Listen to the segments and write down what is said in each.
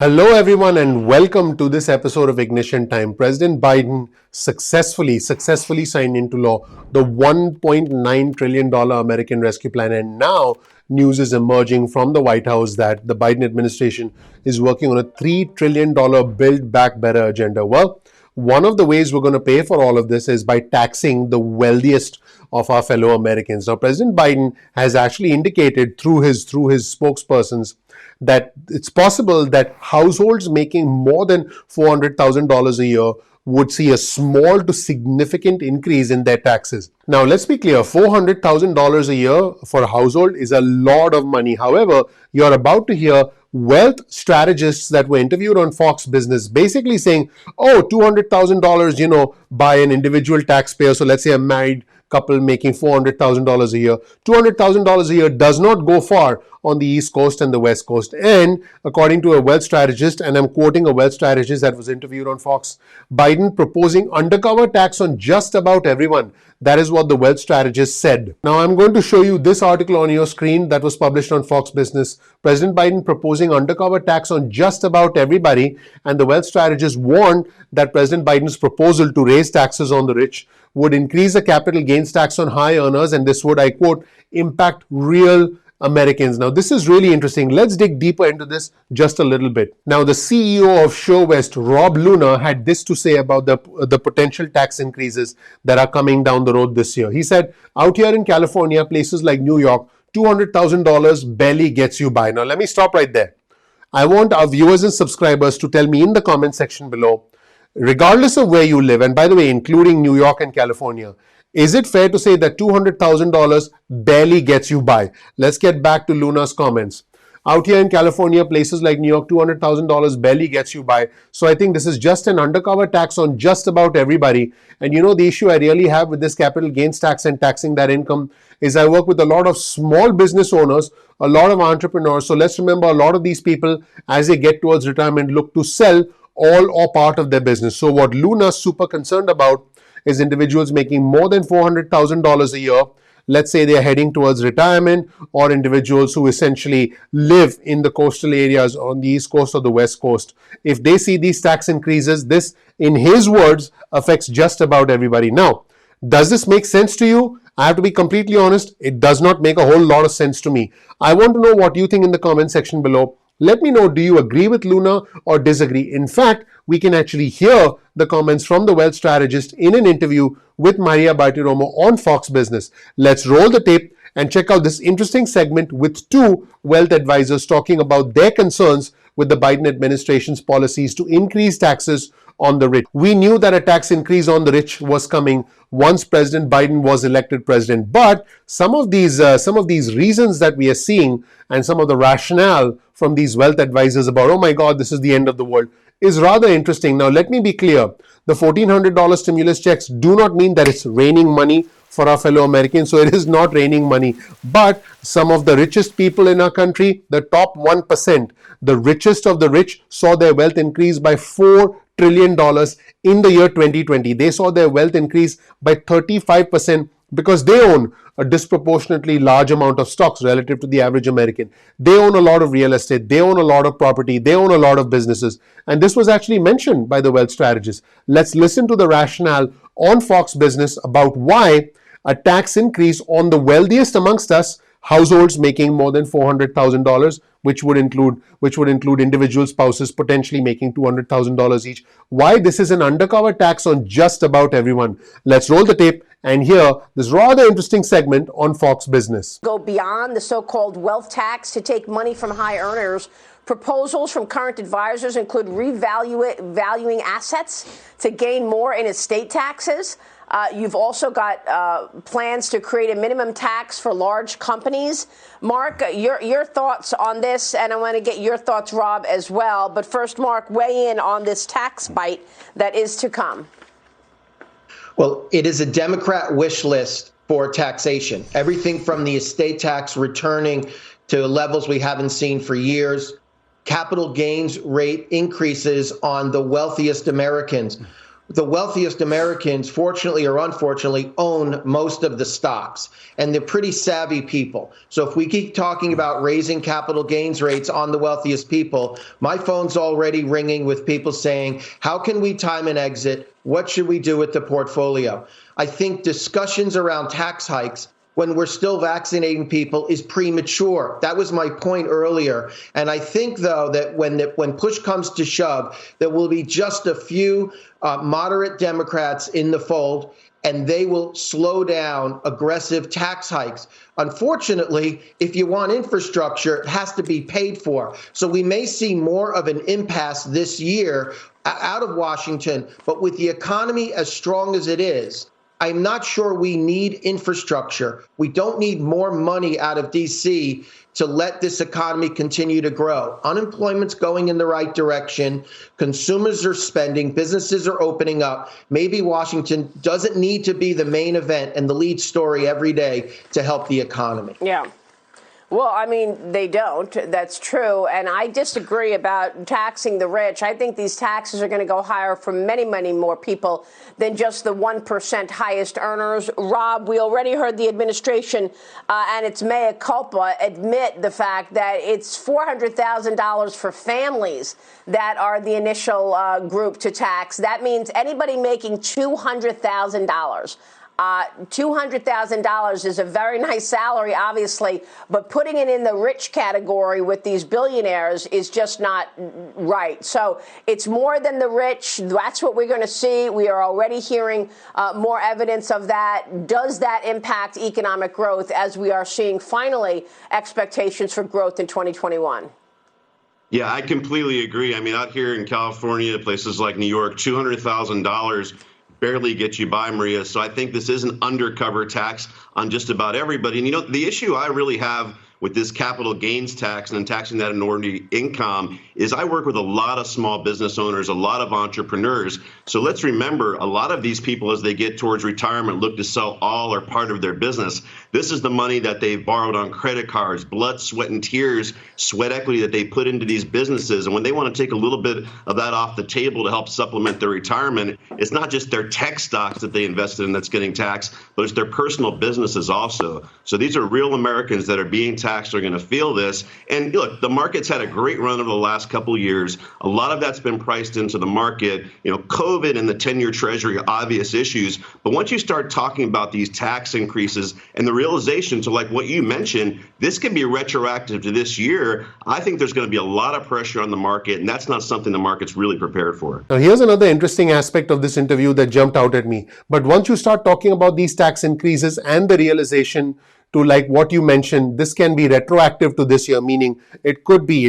Hello, everyone, and welcome to this episode of Ignition Time. President Biden successfully signed into law the $1.9 trillion American Rescue Plan. And now news is emerging from the White House that the Biden administration is working on a $3 trillion Build Back Better agenda. Well, one of the ways we're going to pay for all of this is by taxing the wealthiest of our fellow Americans. Now, President Biden has actually indicated through his spokespersons that it's possible that households making more than $400,000 a year would see a small to significant increase in their taxes. Now, let's be clear, $400,000 a year for a household is a lot of money. However, you're about to hear wealth strategists that were interviewed on Fox Business basically saying, oh, $200,000, by an individual taxpayer. So let's say a married couple making $400,000 a year. $200,000 a year does not go far on the East Coast and the West Coast. And according to a wealth strategist, and I'm quoting a wealth strategist that was interviewed on Fox, Biden proposing undercover tax on just about everyone. That is what the wealth strategist said. Now, I'm going to show you this article on your screen that was published on Fox Business. President Biden proposing undercover tax on just about everybody. And the wealth strategist warned that President Biden's proposal to raise taxes on the rich would increase the capital gains tax on high earners, and this would, I quote, impact real Americans. Now, this is really interesting. Let's dig deeper into this just a little bit. Now, the CEO of SureWest, Rob Luna, had this to say about the potential tax increases that are coming down the road this year. He said, out here in California, places like New York, $200,000 barely gets you by. Now, let me stop right there. I want our viewers and subscribers to tell me in the comment section below, regardless of where you live, and by the way, including New York and California, is it fair to say that $200,000 barely gets you by? Let's get back to Luna's comments. Out here in California, places like New York, $200,000 barely gets you by. So I think this is just an undercover tax on just about everybody. And the issue I really have with this capital gains tax and taxing that income is I work with a lot of small business owners, a lot of entrepreneurs. So let's remember, a lot of these people, as they get towards retirement, look to sell all or part of their business. So what Luna's super concerned about is individuals making more than $400,000 a year. Let's say they're heading towards retirement, or individuals who essentially live in the coastal areas on the East Coast or the West Coast. If they see these tax increases, this, in his words, affects just about everybody. Now, does this make sense to you? I have to be completely honest, it does not make a whole lot of sense to me. I want to know what you think in the comment section below. Let me know, do you agree with Luna or disagree? In fact, we can actually hear the comments from the wealth strategist in an interview with Maria Bartiromo on Fox Business. Let's roll the tape and check out this interesting segment with two wealth advisors talking about their concerns with the Biden administration's policies to increase taxes on the rich. We knew that a tax increase on the rich was coming once President Biden was elected president, but some of these reasons that we are seeing and some of the rationale from these wealth advisors about, oh my God, this is the end of the world, is rather interesting. Now, let me be clear. The $1,400 stimulus checks do not mean that it's raining money for our fellow Americans. So it is not raining money. But some of the richest people in our country, the top 1%, the richest of the rich, saw their wealth increase by $4 trillion in the year 2020. They saw their wealth increase by 35% because they own a disproportionately large amount of stocks relative to the average American. They own a lot of real estate. They own a lot of property. They own a lot of businesses. And this was actually mentioned by the wealth strategist. Let's listen to the rationale on Fox Business about why a tax increase on the wealthiest amongst us, households making more than $400,000, which would include individual spouses potentially making $200,000 each. Why this is an undercover tax on just about everyone. Let's roll the tape and hear this rather interesting segment on Fox Business. Go beyond the so-called wealth tax to take money from high earners. Proposals from current advisors include revaluing assets to gain more in estate taxes. You've also got plans to create a minimum tax for large companies. Mark, your thoughts on this, and I want to get your thoughts, Rob, as well. But first, Mark, weigh in on this tax bite that is to come. Well, it is a Democrat wish list for taxation. Everything from the estate tax returning to levels we haven't seen for years, capital gains rate increases on the wealthiest Americans. the wealthiest Americans, fortunately or unfortunately, own most of the stocks, and they're pretty savvy people. So if we keep talking about raising capital gains rates on the wealthiest people, my phone's already ringing with people saying, how can we time an exit? What should we do with the portfolio? I think discussions around tax hikes when we're still vaccinating people is premature. That was my point earlier. And I think, though, that when push comes to shove, there will be just a few moderate Democrats in the fold, and they will slow down aggressive tax hikes. Unfortunately, if you want infrastructure, it has to be paid for. So we may see more of an impasse this year out of Washington, but with the economy as strong as it is, I'm not sure we need infrastructure. We don't need more money out of D.C. to let this economy continue to grow. Unemployment's going in the right direction. Consumers are spending. Businesses are opening up. Maybe Washington doesn't need to be the main event and the lead story every day to help the economy. Yeah. Well, I mean, they don't. That's true. And I disagree about taxing the rich. I think these taxes are going to go higher for many, many more people than just the 1% highest earners. Rob, we already heard the administration and its mea culpa admit the fact that it's $400,000 for families that are the initial group to tax. That means anybody making $200,000. $200,000 is a very nice salary, obviously, but putting it in the rich category with these billionaires is just not right. So it's more than the rich. That's what we're going to see. We are already hearing more evidence of that. Does that impact economic growth as we are seeing finally expectations for growth in 2021? Yeah, I completely agree. I mean, out here in California, places like New York, $200,000 barely get you by, Maria. So I think this is an undercover tax on just about everybody. And, you know, the issue I really have with this capital gains tax and taxing that in ordinary income is I work with a lot of small business owners, a lot of entrepreneurs. So let's remember, a lot of these people, as they get towards retirement, look to sell all or part of their business. This is the money that they've borrowed on credit cards, blood, sweat, and tears, sweat equity that they put into these businesses. And when they want to take a little bit of that off the table to help supplement their retirement, it's not just their tech stocks that they invested in that's getting taxed, but it's their personal businesses also. So these are real Americans that are being taxed, are going to feel this. And look, the market's had a great run over the last couple of years. A lot of that's been priced into the market. You know, COVID and the 10-year Treasury are obvious issues. But once you start talking about these tax increases and the realization to, like what you mentioned, this can be retroactive to this year, I think there's going to be a lot of pressure on the market, and that's not something the market's really prepared for. Now, here's another interesting aspect of this interview that jumped out at me. But once you start talking about these tax increases and the realization to, like what you mentioned, this can be retroactive to this year, meaning it could be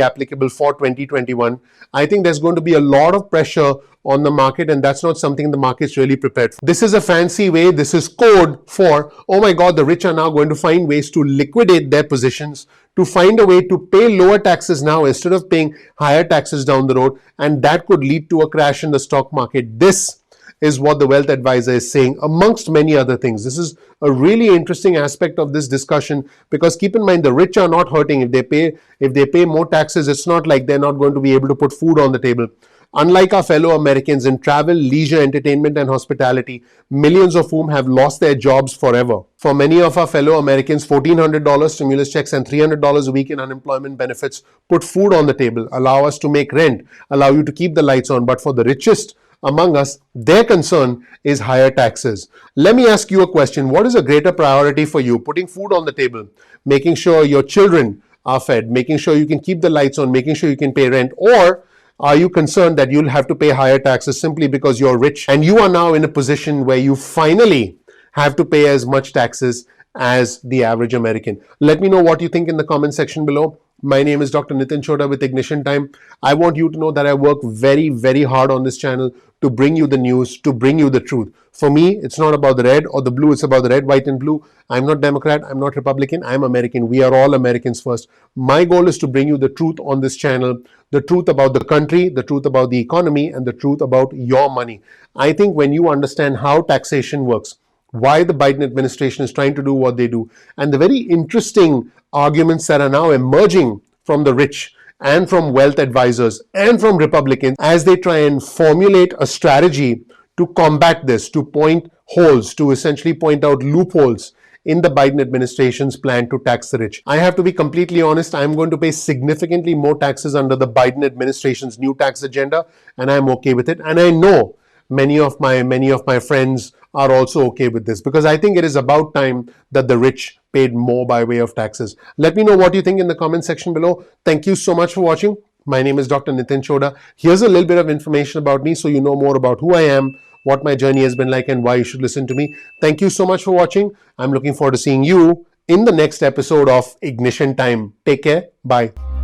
applicable for 2021. I think there's going to be a lot of pressure on the market, and that's not something the market's really prepared for. This is a fancy way, this is code for, oh my God, the rich are now going to find ways to liquidate their positions, to find a way to pay lower taxes now instead of paying higher taxes down the road, and that could lead to a crash in the stock market. This is what the Wealth Advisor is saying, amongst many other things. This is a really interesting aspect of this discussion, because keep in mind, the rich are not hurting. If they pay more taxes, it's not like they're not going to be able to put food on the table. Unlike our fellow Americans in travel, leisure, entertainment, and hospitality, millions of whom have lost their jobs forever. For many of our fellow Americans, $1,400 stimulus checks and $300 a week in unemployment benefits put food on the table, allow us to make rent, allow you to keep the lights on. But for the richest among us, their concern is higher taxes. Let me ask you a question. What is a greater priority for you? Putting food on the table, making sure your children are fed, making sure you can keep the lights on, making sure you can pay rent, or are you concerned that you'll have to pay higher taxes simply because you're rich and you are now in a position where you finally have to pay as much taxes as the average American? Let me know what you think in the comment section below. My name is Dr. Nitin Chhoda with Ignition Time. I want you to know that I work very, very hard on this channel to bring you the news, to bring you the truth. For me, it's not about the red or the blue. It's about the red, white, and blue. I'm not Democrat. I'm not Republican. I'm American. We are all Americans first. My goal is to bring you the truth on this channel, the truth about the country, the truth about the economy, and the truth about your money. I think when you understand how taxation works, why the Biden administration is trying to do what they do, and the very interesting arguments that are now emerging from the rich and from wealth advisors and from Republicans as they try and formulate a strategy to combat this, to point holes, to essentially point out loopholes in the Biden administration's plan to tax the rich. I have to be completely honest, I'm going to pay significantly more taxes under the Biden administration's new tax agenda, and I'm okay with it. And I know many of my friends are also okay with this, because I think it is about time that the rich paid more by way of taxes. Let me know what you think in the comment section below. Thank you so much for watching. My name is Dr. Nitin Chhoda. Here's a little bit of information about me so you know more about who I am, what my journey has been like, and why you should listen to me. Thank you so much for watching. I'm looking forward to seeing you in the next episode of Ignition Time. Take care. Bye.